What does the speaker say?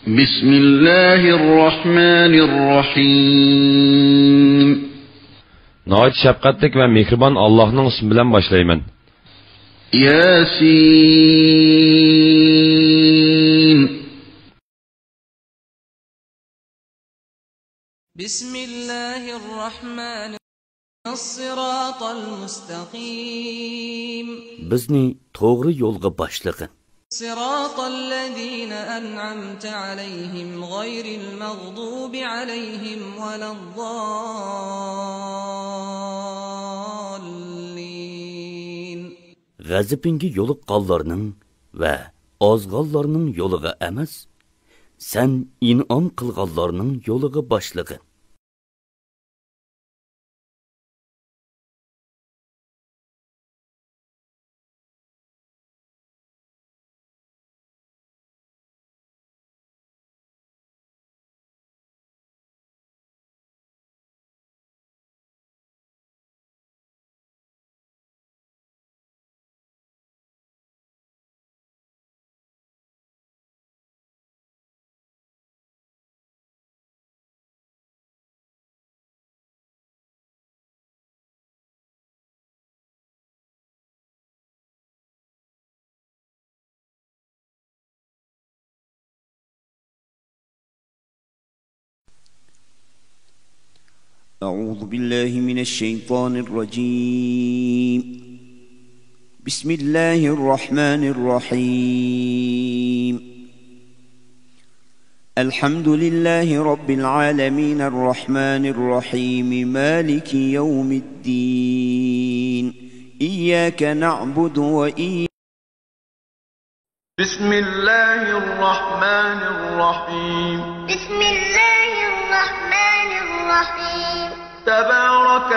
بسم الله الرحمن الرحيم. نهايت şefqatlik ve mehriban Allah'ın ismi bilen başlayman. Yasin. Bismillahirrahmanirrahim. As-siratal mustaqim. Bizni to'g'ri yo'lga boshlag'in. Siratal-ladzina an'amta alayhim ghayril maghdubi alayhim waladdallin. G'azabinga yo'liqqanlarning va ozg'onlarning yo'liga emas, sen in'om qilganlarning yo'liga boshlag'in. أعوذ بالله من الشيطان الرجيم. بسم الله الرحمن الرحيم. الحمد لله رب العالمين الرحمن الرحيم مالك يوم الدين إياك نعبد وإياك. بسم الله الرحمن الرحيم. بسم الله الرحمن الرحيم. تبارك